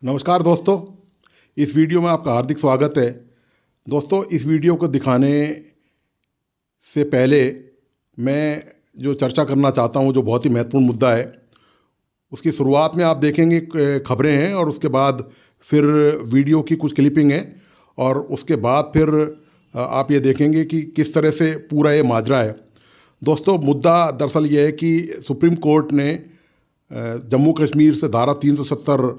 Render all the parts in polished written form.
नमस्कार दोस्तों, इस वीडियो में आपका हार्दिक स्वागत है। दोस्तों, इस वीडियो को दिखाने से पहले मैं जो चर्चा करना चाहता हूं, जो बहुत ही महत्वपूर्ण मुद्दा है, उसकी शुरुआत में आप देखेंगे खबरें हैं और उसके बाद फिर वीडियो की कुछ क्लिपिंग है और उसके बाद फिर आप ये देखेंगे कि किस तरह से पूरा ये माजरा है। दोस्तों, मुद्दा दरअसल ये है कि सुप्रीम कोर्ट ने जम्मू कश्मीर से धारा 370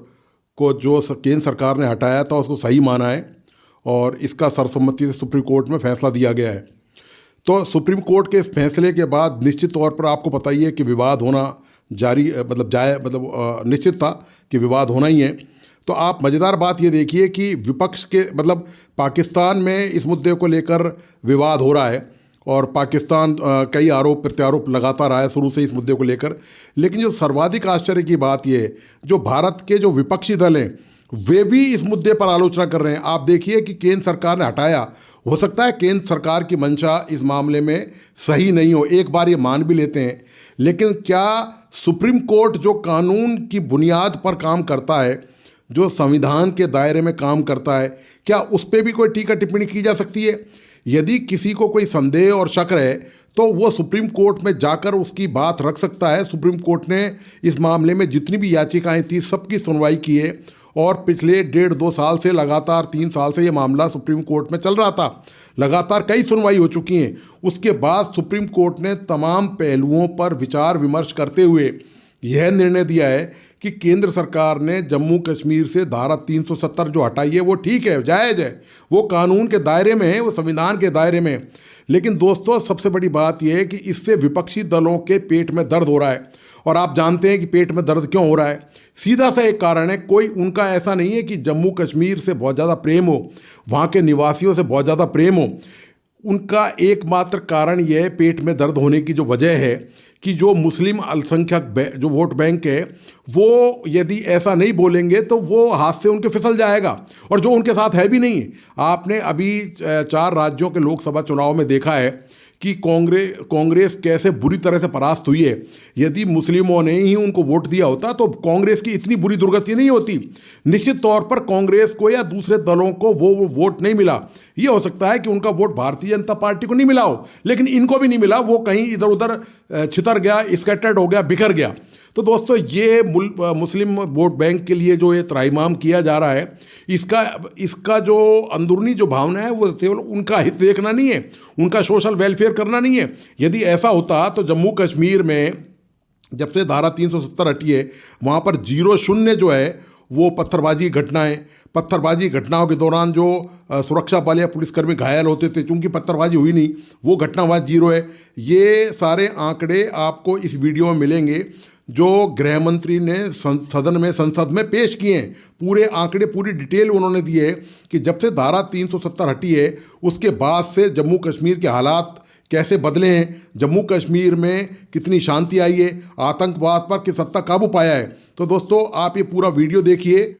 को जो केंद्र सरकार ने हटाया था उसको सही माना है और इसका सर्वसम्मति से सुप्रीम कोर्ट में फैसला दिया गया है। तो सुप्रीम कोर्ट के इस फैसले के बाद निश्चित तौर पर आपको पता ही है कि विवाद होना निश्चित था कि विवाद होना ही है। तो आप मज़ेदार बात ये देखिए कि विपक्ष के पाकिस्तान में इस मुद्दे को लेकर विवाद हो रहा है और पाकिस्तान कई आरोप प्रत्यारोप लगाता रहा है शुरू से इस मुद्दे को लेकर। लेकिन जो सर्वाधिक आश्चर्य की बात ये है, जो भारत के जो विपक्षी दल हैं वे भी इस मुद्दे पर आलोचना कर रहे हैं। आप देखिए कि केंद्र सरकार ने हटाया, हो सकता है केंद्र सरकार की मंशा इस मामले में सही नहीं हो, एक बार ये मान भी लेते हैं, लेकिन क्या सुप्रीम कोर्ट जो कानून की बुनियाद पर काम करता है, जो संविधान के दायरे में काम करता है, क्या उस पर भी कोई टीका टिप्पणी की जा सकती है? यदि किसी को कोई संदेह और शक है तो वो सुप्रीम कोर्ट में जाकर उसकी बात रख सकता है। सुप्रीम कोर्ट ने इस मामले में जितनी भी याचिकाएं थी सबकी सुनवाई की है और पिछले 1.5-2 साल से लगातार 3 साल से ये मामला सुप्रीम कोर्ट में चल रहा था। लगातार कई सुनवाई हो चुकी हैं। उसके बाद सुप्रीम कोर्ट ने तमाम पहलुओं पर विचार विमर्श करते हुए यह निर्णय दिया है कि केंद्र सरकार ने जम्मू कश्मीर से धारा 370 जो हटाई है वो ठीक है, जायज़ है, वो कानून के दायरे में है, वो संविधान के दायरे में है। लेकिन दोस्तों, सबसे बड़ी बात यह है कि इससे विपक्षी दलों के पेट में दर्द हो रहा है और आप जानते हैं कि पेट में दर्द क्यों हो रहा है। सीधा सा एक कारण है, कोई उनका ऐसा नहीं है कि जम्मू कश्मीर से बहुत ज़्यादा प्रेम हो, वहाँ के निवासियों से बहुत ज़्यादा प्रेम हो। उनका एकमात्र कारण यह पेट में दर्द होने की जो वजह है कि जो मुस्लिम अल्पसंख्यक जो वोट बैंक है वो यदि ऐसा नहीं बोलेंगे तो वो हाथ से उनके फिसल जाएगा, और जो उनके साथ है भी नहीं। आपने अभी 4 राज्यों के लोकसभा चुनाव में देखा है कि कांग्रेस कैसे बुरी तरह से परास्त हुई है। यदि मुस्लिमों ने ही उनको वोट दिया होता तो कांग्रेस की इतनी बुरी दुर्गति नहीं होती। निश्चित तौर पर कांग्रेस को या दूसरे दलों को वो वोट नहीं मिला। ये हो सकता है कि उनका वोट भारतीय जनता पार्टी को नहीं मिला हो, लेकिन इनको भी नहीं मिला, वो कहीं इधर उधर छितर गया, स्कैटर्ड हो गया, बिखर गया। तो दोस्तों, ये मुस्लिम वोट बैंक के लिए जो ये त्राहिमाम किया जा रहा है, इसका जो अंदरूनी जो भावना है वो केवल उनका हित देखना नहीं है, उनका सोशल वेलफेयर करना नहीं है। यदि ऐसा होता तो जम्मू कश्मीर में जब से धारा 370 हटी है वहाँ पर 0-0 जो है वो पत्थरबाजी घटनाओं के दौरान जो सुरक्षा बल या पुलिसकर्मी घायल होते थे, चूंकि पत्थरबाजी हुई नहीं, वो घटना वहाँ 0 है। ये सारे आंकड़े आपको इस वीडियो में मिलेंगे जो गृह मंत्री ने संसद में पेश किए हैं। पूरे आंकड़े, पूरी डिटेल उन्होंने दी है कि जब से धारा 370 हटी है उसके बाद से जम्मू कश्मीर के हालात कैसे बदले हैं, जम्मू कश्मीर में कितनी शांति आई है, आतंकवाद पर किस हद तक काबू पाया है। तो दोस्तों, आप ये पूरा वीडियो देखिए।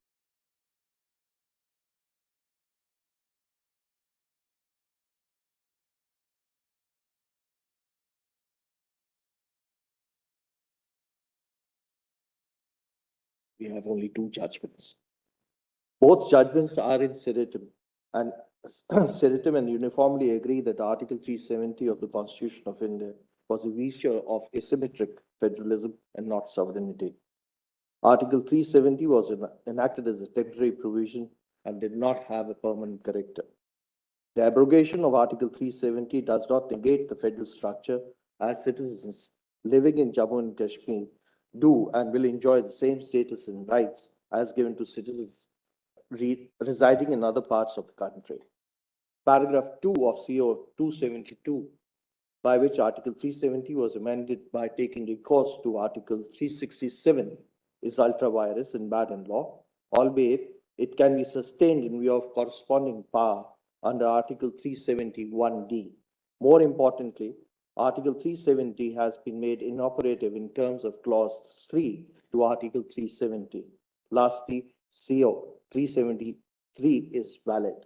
We have only 2 judgments. Both judgments are in seritum, and seritum and uniformly agree that Article 370 of the Constitution of India was a feature of asymmetric federalism and not sovereignty. Article 370 was enacted as a temporary provision and did not have a permanent character. The abrogation of Article 370 does not negate the federal structure, as citizens living in Jammu and Kashmir do and will enjoy the same status and rights as given to citizens residing in other parts of the country. Paragraph 2 of CO 272, by which Article 370 was amended by taking recourse to Article 367, is ultra-virus and bad in law, albeit it can be sustained in view of corresponding power under Article 371D. More importantly, Article 370 has been made inoperative in terms of Clause 3 to Article 370. Lastly, CO 373 is valid.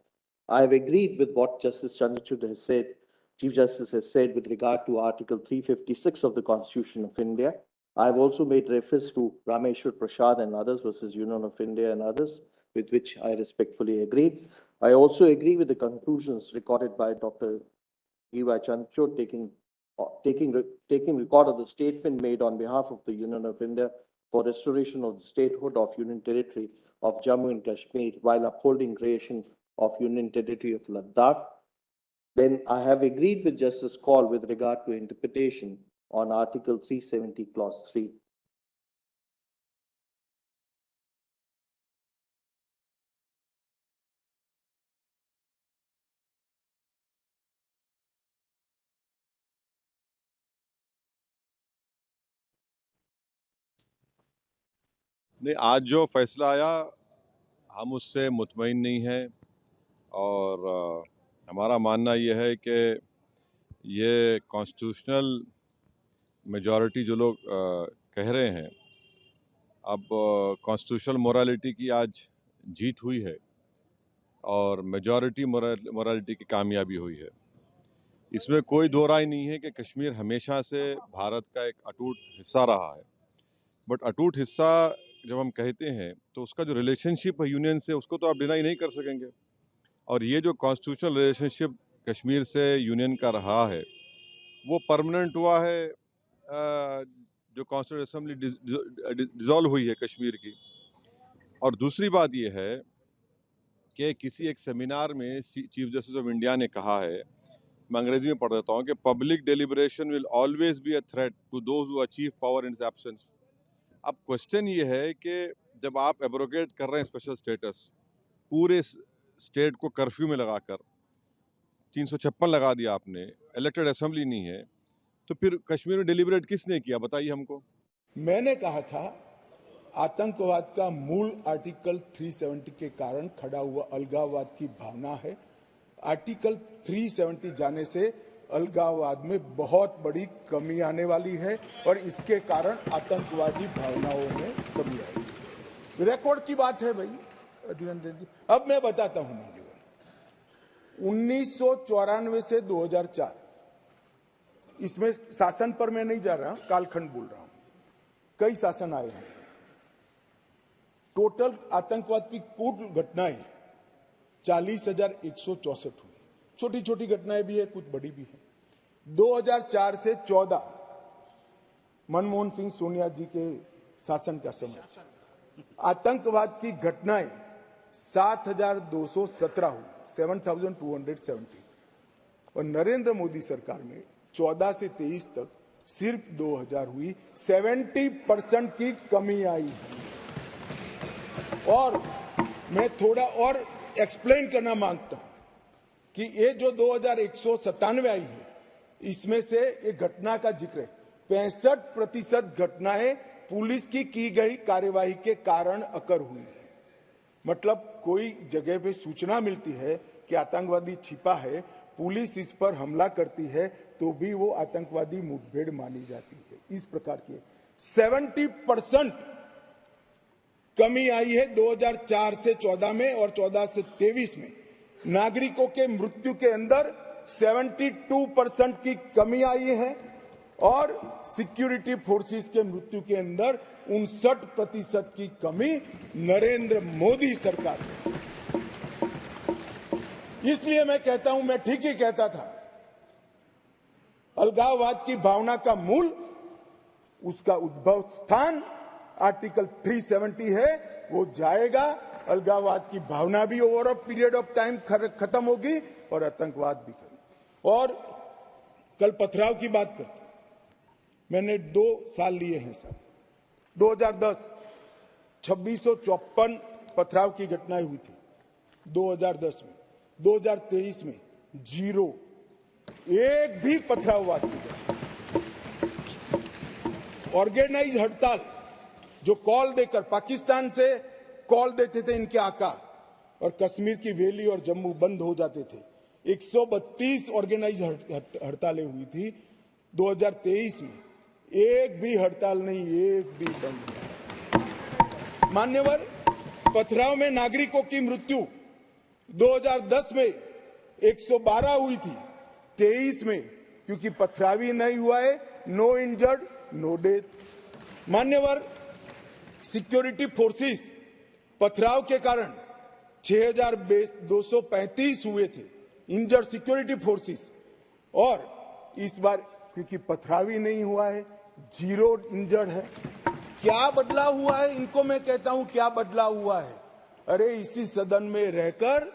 I have agreed with what Justice Chandrachud has said, Chief Justice has said with regard to Article 356 of the Constitution of India, I've also made reference to Rameshwar Prasad and others versus Union of India and others, with which I respectfully agree. I also agree with the conclusions recorded by Dr. E.Y. Chandrachud, taking record of the statement made on behalf of the Union of India for restoration of the statehood of Union Territory of Jammu and Kashmir while upholding creation of Union Territory of Ladakh. Then I have agreed with Justice Kaul with regard to interpretation on Article 370, Clause 3. नहीं, आज जो फैसला आया हम उससे मुतमईन नहीं हैं और हमारा मानना ये है कि ये कॉन्स्टिट्यूशनल मेजॉरिटी जो लोग कह रहे हैं, अब कॉन्स्टिट्यूशनल मोरालिटी की आज जीत हुई है और मेजॉरिटी मोरालिटी की कामयाबी हुई है। इसमें कोई दो राय नहीं है कि कश्मीर हमेशा से भारत का एक अटूट हिस्सा रहा है, बट अटूट हिस्सा जब हम कहते हैं तो उसका जो रिलेशनशिप है यूनियन से, उसको तो आप डिनाई नहीं कर सकेंगे। और ये जो कॉन्स्टिट्यूशनल रिलेशनशिप कश्मीर से यूनियन का रहा है वो परमानेंट हुआ है जो कॉन्स्टिट्यूंट असेंबली डिसॉल्व हुई है कश्मीर की। और दूसरी बात ये है कि किसी एक सेमिनार में चीफ जस्टिस ऑफ इंडिया ने कहा है, मैं अंग्रेजी में पढ़ देता हूँ, कि public deliberation will always be a threat to those who achieve power in its absence. अब क्वेश्चन ये है कि जब आप एब्रोगेट कर रहे हैं स्पेशल स्टेटस, पूरे स्टेट को कर्फ्यू में लगाकर 356 लगा दिया आपने, इलेक्टेड असेंबली नहीं है, तो फिर कश्मीर में डिलिबरेट किसने किया, बताइए हमको। मैंने कहा था आतंकवाद का मूल आर्टिकल 370 के कारण खड़ा हुआ अलगाववाद की भावना है। आर्टिकल 370 जाने से अलगाववाद में बहुत बड़ी कमी आने वाली है और इसके कारण आतंकवादी भावनाओं में कमी आएगी। रिकॉर्ड की बात है भाई अभिनंदन जी। अब मैं बताता हूं नौजवान, 1994 से 2004, इसमें शासन पर मैं नहीं जा रहा, कालखंड बोल रहा हूं, कई शासन आए हैं। टोटल आतंकवाद की कुल घटनाएं 40,164 हुई। छोटी छोटी घटनाएं भी है, कुछ बड़ी भी है। 2004 से 14 मनमोहन सिंह सोनिया जी के शासन का समय आतंकवाद की घटनाएं 7,217 हुई, 7,270। और नरेंद्र मोदी सरकार में 14 से 23 तक सिर्फ 2,000 हुई, 70% की कमी आई। और मैं थोड़ा और एक्सप्लेन करना मांगता हूं कि ये जो 2,197 आई है, इसमें से एक घटना का जिक्र है, 65% घटनाएं पुलिस की गई कार्यवाही के कारण अकर हुई है। मतलब कोई जगह पे सूचना मिलती है कि आतंकवादी छिपा है, पुलिस इस पर हमला करती है तो भी वो आतंकवादी मुठभेड़ मानी जाती है। इस प्रकार की 70% कमी आई है 2004 से 14 में, और 14 से 23 में नागरिकों के मृत्यु के अंदर 72% की कमी आई है और सिक्योरिटी फोर्सेस के मृत्यु के अंदर 59% की कमी नरेंद्र मोदी सरकार में। इसलिए मैं कहता हूं, मैं ठीक ही कहता था, अलगाववाद की भावना का मूल, उसका उद्भव स्थान आर्टिकल 370 है, वो जाएगा। अलगाववाद की भावना भी over a period of time खत्म होगी और आतंकवाद भी खत्म। और कल पथराव की बात करते, मैंने 2 साल लिए हैं साहब। 2010 2654 पथराव की घटनाएं हुई थी 2010 में। 2023 में 0, एक भी पथराववाद की घटना। ऑर्गेनाइज हड़ताल जो कॉल देकर पाकिस्तान से कॉल देते थे इनके आका, और कश्मीर की वैली और जम्मू बंद हो जाते थे। 132 ऑर्गेनाइज हड़तालें हुई थी 2023 में, एक भी हड़ताल नहीं, एक भी बंद नहीं। मान्यवर, पथराव में नागरिकों की मृत्यु 2010 में 112 हुई थी, 23 में क्योंकि पथराव ही नहीं हुआ है, नो इंजर्ड नो डेथ। मान्यवर, सिक्योरिटी फोर्सेस पथराव के कारण 6,235 हुए थे इंजर्ड सिक्योरिटी फोर्सेस, और इस बार क्योंकि पथराव ही नहीं हुआ है, 0 इंजर्ड है। क्या बदलाव हुआ है? इनको मैं कहता हूं क्या बदलाव हुआ है। अरे इसी सदन में रहकर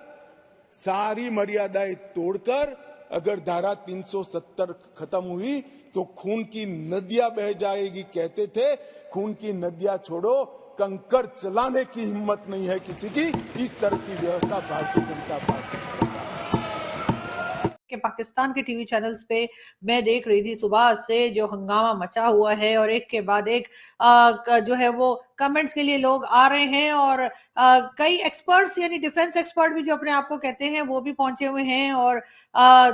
सारी मर्यादाएं तोड़कर अगर धारा 370 खत्म हुई तो खून की नदियां बह जाएगी कहते थे। खून की नदियां छोड़ो, कंकर चलाने की हिम्मत नहीं है किसी की। इस तरह की व्यवस्था भारतीय जनता पार्टी के पाकिस्तान के टीवी चैनल्स पे मैं देख रही थी सुबह से जो हंगामा मचा हुआ है, और एक के बाद एक जो है वो कमेंट्स के लिए लोग आ रहे हैं, और कई एक्सपर्ट्स यानी डिफेंस एक्सपर्ट भी जो अपने आप को कहते हैं वो भी पहुंचे हुए हैं, और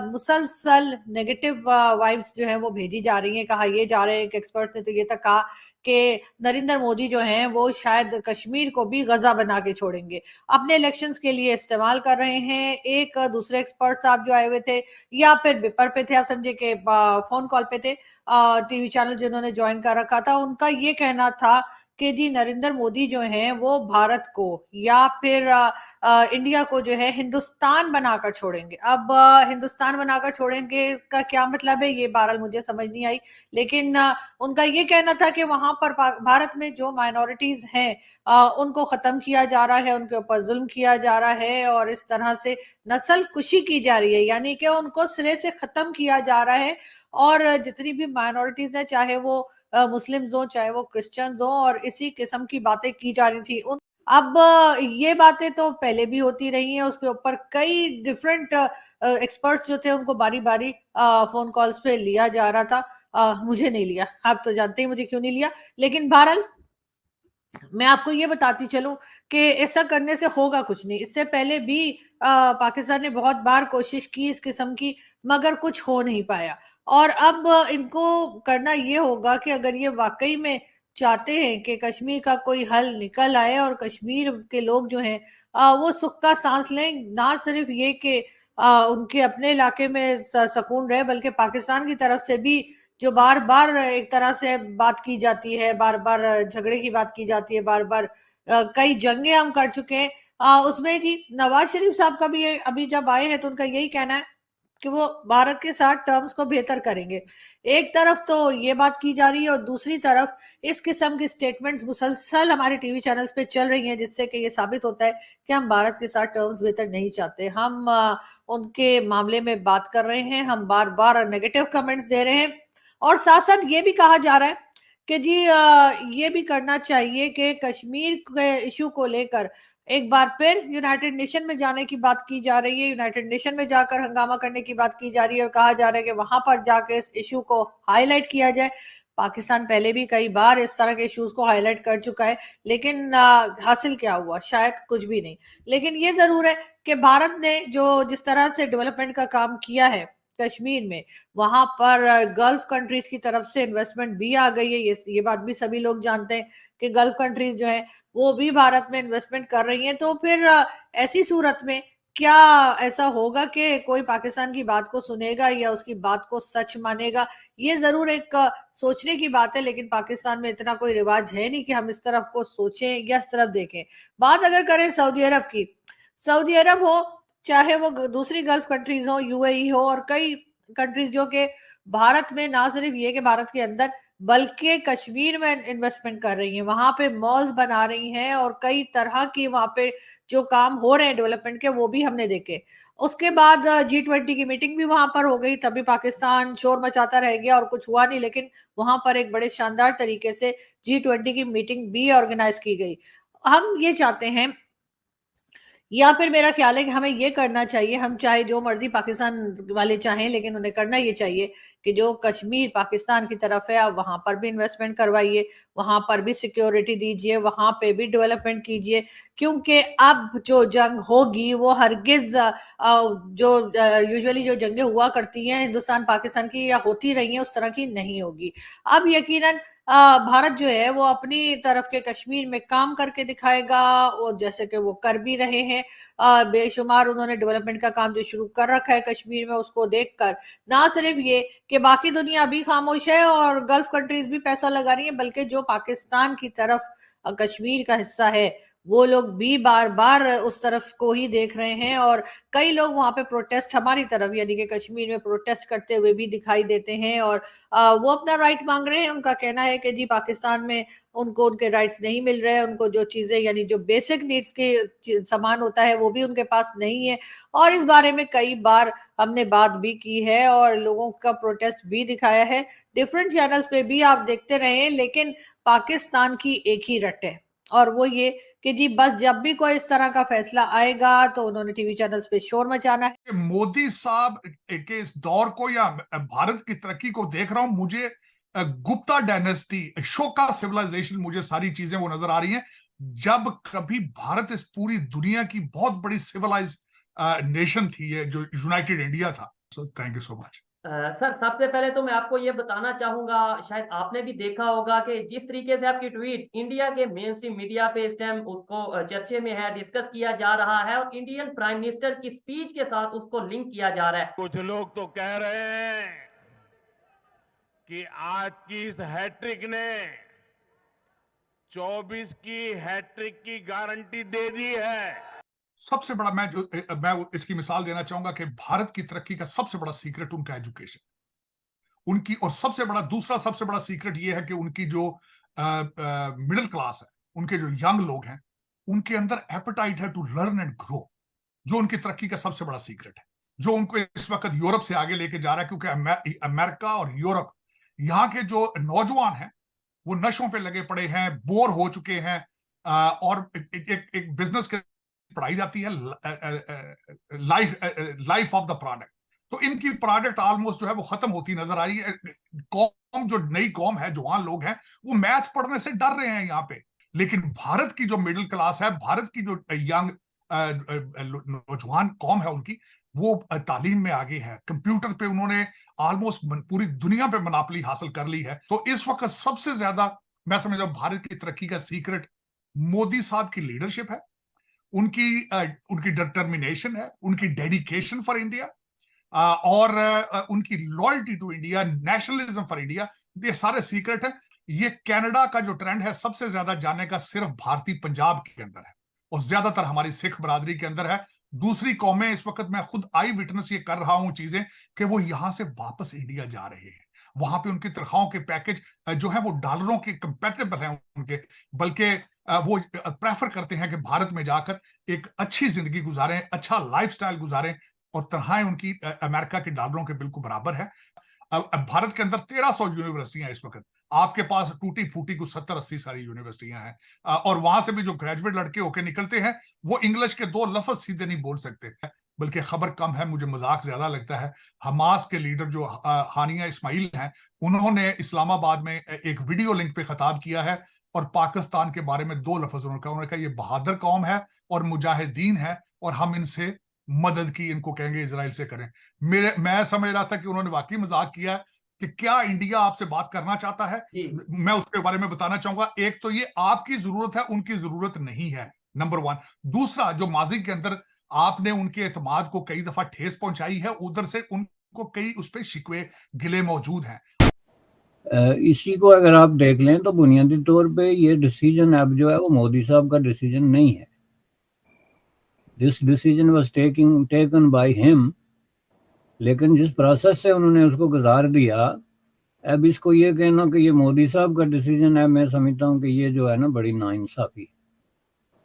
मुसलसल नेगेटिव वाइब्स जो है वो भेजी जा रही हैं। कहा ये जा रहे हैं कि एक्सपर्ट ने तो ये तक कहा कि नरेंद्र मोदी जो हैं वो शायद कश्मीर को भी गजा बना के छोड़ेंगे, अपने इलेक्शंस के लिए इस्तेमाल कर रहे हैं। एक दूसरे एक्सपर्ट साहब जो आए हुए थे या फिर पेपर पे थे, आप समझे कि फोन कॉल पे थे, टीवी चैनल जिन्होंने ज्वाइन कर रखा था, उनका ये कहना था कि जी नरेंद्र मोदी जो हैं वो भारत को या फिर इंडिया को जो है हिंदुस्तान बनाकर छोड़ेंगे। अब हिंदुस्तान बनाकर छोड़ेंगे का क्या मतलब है ये बहरहाल मुझे समझ नहीं आई, लेकिन उनका ये कहना था कि वहां पर भारत में जो माइनॉरिटीज हैं उनको खत्म किया जा रहा है, उनके ऊपर जुल्म किया जा रहा है, और इस तरह से नस्ल कुशी की जा रही है, यानी कि उनको सिरे से खत्म किया जा रहा है। और जितनी भी माइनॉरिटीज है, चाहे वो मुस्लिम्स हो चाहे वो क्रिश्चियंस हो, और इसी किस्म की बातें की जा रही थी। अब ये बातें तो पहले भी होती रही हैं, उसके ऊपर कई डिफरेंट एक्सपर्ट्स जो थे उनको बारी बारी फोन कॉल्स पे लिया जा रहा था। मुझे नहीं लिया, आप तो जानते ही मुझे क्यों नहीं लिया, लेकिन बहरहाल मैं आपको ये बताती चलूं कि ऐसा करने से होगा कुछ नहीं। इससे पहले भी पाकिस्तान ने बहुत बार कोशिश की इस किस्म की, मगर कुछ हो नहीं पाया। और अब इनको करना ये होगा कि अगर ये वाकई में चाहते हैं कि कश्मीर का कोई हल निकल आए और कश्मीर के लोग जो हैं वो सुख का सांस लें, ना सिर्फ ये कि उनके अपने इलाके में सुकून रहे, बल्कि पाकिस्तान की तरफ से भी जो बार बार एक तरह से बात की जाती है, बार बार झगड़े की बात की जाती है, बार बार कई जंगे हम कर चुके हैं। उसमें जी नवाज शरीफ साहब का भी अभी जब आए हैं तो उनका यही कहना है कि वो भारत के साथ टर्म्स को बेहतर करेंगे। एक तरफ तो ये बात की जा रही है और दूसरी तरफ इस किस्म की स्टेटमेंट्स मुसलसल हमारे टीवी चैनल्स पे चल रही हैं, जिससे कि ये साबित होता है कि हम भारत के साथ टर्म्स बेहतर नहीं चाहते। हम उनके मामले में बात कर रहे हैं, हम बार बार नेगेटिव कमेंट्स दे रहे हैं, और साथ साथ ये भी कहा जा रहा है कि जी ये भी करना चाहिए कि कश्मीर के इशू को लेकर एक बार फिर यूनाइटेड नेशन में जाने की बात की जा रही है, यूनाइटेड नेशन में जाकर हंगामा करने की बात की जा रही है, और कहा जा रहा है कि वहां पर जाके इस इशू को हाईलाइट किया जाए। पाकिस्तान पहले भी कई बार इस तरह के इश्यूज को हाईलाइट कर चुका है, लेकिन हासिल क्या हुआ? शायद कुछ भी नहीं। लेकिन ये जरूर है कि भारत ने जो जिस तरह से डेवलपमेंट का काम किया है कश्मीर में, वहां पर गल्फ कंट्रीज की तरफ से इन्वेस्टमेंट भी आ गई है। ये बात भी सभी लोग जानते हैं कि गल्फ कंट्रीज जो है वो भी भारत में इन्वेस्टमेंट कर रही हैं। तो फिर ऐसी सूरत में क्या ऐसा होगा कि कोई पाकिस्तान की बात को सुनेगा या उसकी बात को सच मानेगा? ये जरूर एक सोचने की बात है, लेकिन पाकिस्तान में इतना कोई रिवाज है नहीं कि हम इस तरफ को सोचें या इस तरफ देखें। बात अगर करें सऊदी अरब की, सऊदी अरब हो चाहे वो दूसरी गल्फ कंट्रीज हो, यूएई हो, और कई कंट्रीज जो कि भारत में ना सिर्फ ये कि भारत के अंदर बल्कि कश्मीर में इन्वेस्टमेंट कर रही हैं, वहां पे मॉल्स बना रही हैं, और कई तरह की वहां पे जो काम हो रहे हैं डेवलपमेंट के वो भी हमने देखे। उसके बाद G20 की मीटिंग भी वहां पर हो गई, तभी पाकिस्तान शोर मचाता रह गया और कुछ हुआ नहीं, लेकिन वहां पर एक बड़े शानदार तरीके से G20 की मीटिंग भी ऑर्गेनाइज की गई। हम ये चाहते हैं, या फिर मेरा ख्याल है कि हमें ये करना चाहिए, हम चाहे जो मर्जी पाकिस्तान वाले चाहें, लेकिन उन्हें करना ये चाहिए कि जो कश्मीर पाकिस्तान की तरफ है आप वहां पर भी इन्वेस्टमेंट करवाइए, वहां पर भी सिक्योरिटी दीजिए, वहां पे भी डेवलपमेंट कीजिए, क्योंकि अब जो जंग होगी वो हरगिज जो यूजुअली जो जंगें हुआ करती हैं हिंदुस्तान पाकिस्तान की या होती रही हैं उस तरह की नहीं होगी। अब यकीनन भारत जो है वो अपनी तरफ के कश्मीर में काम करके दिखाएगा, और जैसे कि वो कर भी रहे हैं। बेशुमार उन्होंने डेवलपमेंट का काम जो शुरू कर रखा है कश्मीर में, उसको देखकर ना सिर्फ ये कि बाकी दुनिया भी खामोश है और गल्फ कंट्रीज भी पैसा लगा रही है, बल्कि जो पाकिस्तान की तरफ कश्मीर का हिस्सा है वो लोग भी बार बार उस तरफ को ही देख रहे हैं। और कई लोग वहां पे प्रोटेस्ट हमारी तरफ यानी कि कश्मीर में प्रोटेस्ट करते हुए भी दिखाई देते हैं, और वो अपना राइट मांग रहे हैं। उनका कहना है कि जी पाकिस्तान में उनको उनके राइट्स नहीं मिल रहे हैं, उनको जो चीजें यानी जो बेसिक नीड्स के सामान होता है वो भी उनके पास नहीं है। और इस बारे में कई बार हमने बात भी की है और लोगों का प्रोटेस्ट भी दिखाया है, डिफरेंट चैनल्स पे भी आप देखते रहे। लेकिन पाकिस्तान की एक ही रट है, और वो ये कि जी बस जब भी कोई इस तरह का फैसला आएगा तो उन्होंने टीवी चैनल्स पे शोर मचाना है। मोदी साहब के इस दौर को या भारत की तरक्की को देख रहा हूं, मुझे गुप्ता डायनेस्टी, अशोका सिविलाइजेशन, मुझे सारी चीजें वो नजर आ रही हैं। जब कभी भारत इस पूरी दुनिया की बहुत बड़ी सिविलाइज नेशन थी, ये जो यूनाइटेड इंडिया था। So thank you so much. Sir, सबसे पहले तो मैं आपको ये बताना चाहूंगा, शायद आपने भी देखा होगा कि जिस तरीके से आपकी ट्वीट इंडिया के मेन स्ट्रीम मीडिया पे इस टाइम उसको चर्चे में है, डिस्कस किया जा रहा है और इंडियन प्राइम मिनिस्टर की स्पीच के साथ उसको लिंक किया जा रहा है। कुछ लोग तो कह रहे हैं कि आज की इस हैट्रिक ने 24 की हैट्रिक की गारंटी दे दी है। सबसे बड़ा मैं इसकी मिसाल देना चाहूंगा कि भारत की तरक्की का सबसे बड़ा सीक्रेट उनका एजुकेशन, उनकी, और दूसरा सबसे बड़ा सीक्रेट ये है कि उनकी जो मिडिल क्लास है, उनके जो यंग लोग हैं, उनके अंदर एपेटाइट है टू लर्न एंड ग्रो, जो उनकी तरक्की का सबसे बड़ा सीक्रेट है, जो उनको इस वक्त यूरोप से आगे लेके जा रहा है। क्योंकि अमेरिका और यूरोप, यहाँ के जो नौजवान हैं वो नशों पे लगे पड़े हैं, बोर हो चुके हैं, और एक बिजनेस के पढ़ाई जाती है लाइफ ऑफ द प्रोडक्ट, तो इनकी प्रोडक्ट ऑलमोस्ट जो है वो खत्म होती नजर आ रही है। कौम, जो नई कौम है, जवान लोग हैं, वो मैथ पढ़ने से डर रहे हैं यहाँ पे। लेकिन भारत की जो मिडिल क्लास है, भारत की जो यंग नौजवान कौम है, उनकी वो तालीम में आगे है। कंप्यूटर पे उन्होंने ऑलमोस्ट पूरी दुनिया पे मनापली हासिल कर ली है। तो इस वक्त सबसे ज्यादा मैं समझता हूं भारत की तरक्की का सीक्रेट मोदी साहब की लीडरशिप है, उनकी डिटर्मिनेशन है, उनकी डेडिकेशन फॉर इंडिया, और उनकी loyalty to India, nationalism for India. ये सारे सीक्रेट है। ये कनाडा का जो ट्रेंड है सबसे ज्यादा जाने का सिर्फ भारतीय पंजाब के अंदर है और ज्यादातर हमारी सिख बरादरी के अंदर है। दूसरी कौमें, इस वक्त मैं खुद आई विटनेस ये कर रहा हूं चीजें, कि वो यहां से वापस इंडिया जा रहे हैं। वहां पे उनकी तनख्वाहों के पैकेज जो है वो डॉलरों के कंपेटेबल हैं उनके, बल्कि वो प्रेफर करते हैं कि भारत में जाकर एक अच्छी जिंदगी गुजारें, अच्छा लाइफस्टाइल गुजारें, और तनख्वाहें उनकी अमेरिका के डॉलरों के बिल्कुल बराबर है। अब भारत के अंदर 1300 यूनिवर्सिटियां इस वक्त, आपके पास टूटी फूटी कुछ 70-80 सारी यूनिवर्सिटियां हैं, और वहां से भी जो ग्रेजुएट लड़के होके निकलते हैं वो इंग्लिश के 2 लफ्ज सीधे नहीं बोल सकते, बल्कि खबर कम है, मुझे मजाक ज्यादा लगता है। हमास के लीडर जो हानिया इस्माइल हैं, उन्होंने इस्लामाबाद में एक वीडियो लिंक पे खिताब किया है और पाकिस्तान के बारे में 2 लफ्ज उन्होंने कहा, ये बहादुर कौम है और मुजाहिदीन है, और हम इनसे मदद की, इनको कहेंगे इजराइल से करें। मैं समझ रहा था कि उन्होंने वाकई मजाक किया कि क्या इंडिया आपसे बात करना चाहता है। मैं उसके बारे में बताना चाहूंगा। एक तो ये आपकी जरूरत है, उनकी जरूरत नहीं है, नंबर 1। दूसरा, जो माजी के अंदर आपने उनके एतमाद को कई दफा ठेस पहुंचाई है, उधर से उनको कई उस पर शिकवे गिले मौजूद हैं। इसी को अगर आप देख लें तो बुनियादी तौर पे ये डिसीजन अब जो है वो मोदी साहब का डिसीजन नहीं है। This decision was taken by him, लेकिन जिस प्रोसेस से उन्होंने उसको गुजार दिया, अब इसको ये कहना कि ये मोदी साहब का डिसीजन है, मैं समझता हूँ कि ये जो है ना बड़ी नाइंसाफी,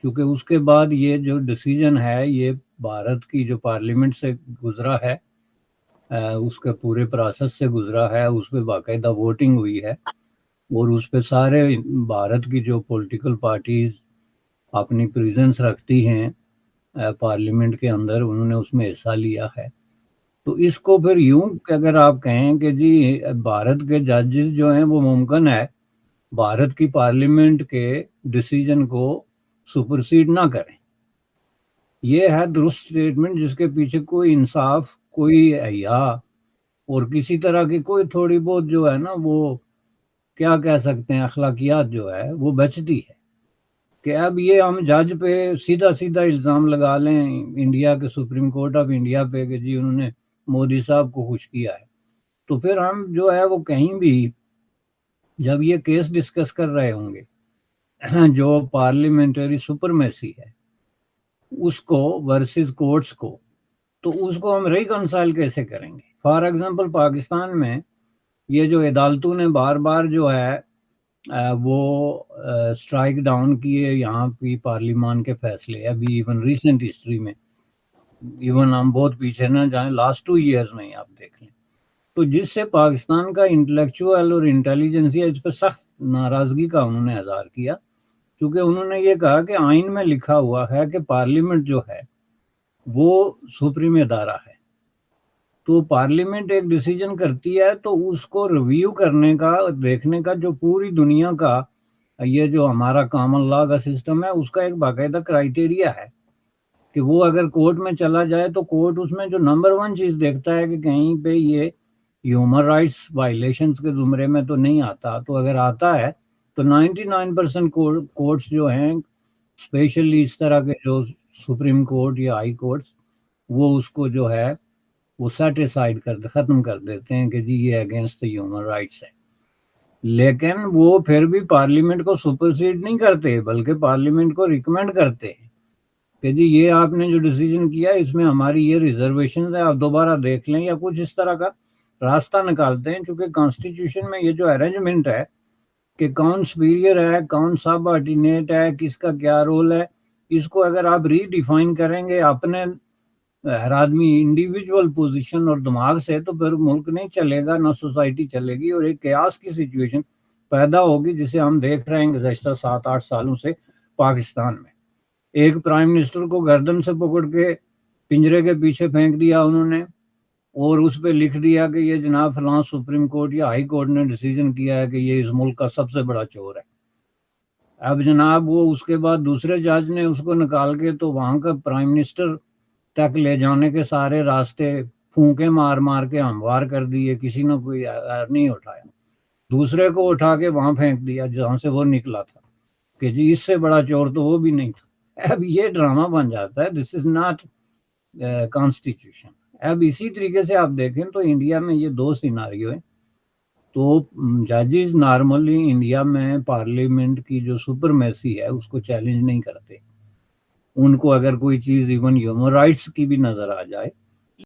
क्योंकि उसके बाद ये जो डिसीजन है ये भारत की जो पार्लियामेंट से गुजरा है, उसके पूरे प्रोसेस से गुजरा है, उस पर बाकायदा वोटिंग हुई है, और उस पर सारे भारत की जो पॉलिटिकल पार्टीज अपनी प्रेजेंस रखती हैं पार्लियामेंट के अंदर, उन्होंने उसमें हिस्सा लिया है। तो इसको फिर यूं अगर आप कहें कि जी भारत के जजेस जो हैं वो मुमकिन है भारत की पार्लियामेंट के डिसीजन को सुपरसीड ना करें, ये है दुरुस्त स्टेटमेंट जिसके पीछे कोई इंसाफ, कोई हया और किसी तरह की कोई थोड़ी बहुत जो है ना वो क्या कह सकते हैं, अखलाकियात जो है वो बचती है कि अब ये हम जज पे सीधा सीधा इल्ज़ाम लगा लें इंडिया के सुप्रीम कोर्ट ऑफ इंडिया पे कि जी उन्होंने मोदी साहब को खुश किया है, तो फिर हम जो है वो कहीं भी जब ये केस डिस्कस कर रहे होंगे जो पार्लियामेंट्री सुपरमेसी है उसको वर्सेस कोर्ट्स को, तो उसको हम रिकंसाइल कैसे करेंगे? फॉर एग्जांपल पाकिस्तान में ये जो अदालतों ने बार बार जो है वो स्ट्राइक डाउन किए यहाँ की पार्लियामान के फैसले, अभी इवन रिसेंट हिस्ट्री में, इवन हम बहुत पीछे ना जाएं, लास्ट 2 ईयर्स में ही आप देख लें, तो जिससे पाकिस्तान का इंटेलेक्चुअल और इंटेलिजेंसिया इस पर सख्त नाराजगी का उन्होंने इजहार किया, क्योंकि उन्होंने ये कहा कि आइन में लिखा हुआ है कि पार्लियामेंट जो है वो सुप्रीम इदारा है, तो पार्लियामेंट एक डिसीजन करती है तो उसको रिव्यू करने का, देखने का जो पूरी दुनिया का ये जो हमारा कॉमन लॉ का सिस्टम है उसका एक बाकायदा क्राइटेरिया है कि वो अगर कोर्ट में चला जाए तो कोर्ट उसमें जो नंबर 1 चीज देखता है कि कहीं पे ये ह्यूमन राइट्स वायलेशंस के जुमरे में तो नहीं आता, तो अगर आता है तो 99% कोर्ट्स जो हैं, स्पेशली इस तरह के जो सुप्रीम कोर्ट या हाई कोर्ट्स, वो उसको जो है वो सेटिसाइड खत्म कर देते हैं कि जी ये अगेंस्ट द ह्यूमन राइट्स है। लेकिन वो फिर भी पार्लियामेंट को सुपरसीड नहीं करते, बल्कि पार्लियामेंट को रिकमेंड करते हैं कि जी ये आपने जो डिसीजन किया इसमें हमारी ये रिजर्वेशन है, आप दोबारा देख लें, या कुछ इस तरह का रास्ता निकालते हैं। चूंकि कॉन्स्टिट्यूशन में ये जो अरेंजमेंट है कि कौन सुपीरियर है, कौन सबऑर्डिनेट है, किसका क्या रोल है, इसको अगर आप रीडिफाइन करेंगे अपने हर आदमी इंडिविजुअल पोजीशन और दिमाग से, तो फिर मुल्क नहीं चलेगा, ना सोसाइटी चलेगी, और एक कयास की सिचुएशन पैदा होगी जिसे हम देख रहे हैं गुज़श्ता 7-8 सालों से पाकिस्तान में। एक प्राइम मिनिस्टर को गर्दन से पकड़ के पिंजरे के पीछे फेंक दिया उन्होंने, और उस पर लिख दिया कि ये जनाब फलां सुप्रीम कोर्ट या हाई कोर्ट ने डिसीजन किया है कि ये इस मुल्क का सबसे बड़ा चोर है। अब जनाब वो उसके बाद दूसरे जज ने उसको निकाल के तो वहाँ का प्राइम मिनिस्टर तक ले जाने के सारे रास्ते फूंके मार मार के हमवार कर दिए, किसी ने कोई नहीं उठाया, दूसरे को उठा के वहां फेंक दिया जहां से वो निकला था कि जी इससे बड़ा चोर तो वो भी नहीं था। अब ये ड्रामा बन जाता है, दिस इज नॉट कॉन्स्टिट्यूशन। अब इसी तरीके से आप देखें तो इंडिया में ये 2 सिनारियो है। तो जजेस नॉर्मली इंडिया में पार्लियामेंट की जो सुपरमेसी है उसको चैलेंज नहीं करते, उनको अगर कोई चीज इवन ह्यूमन राइट्स की भी नजर आ जाए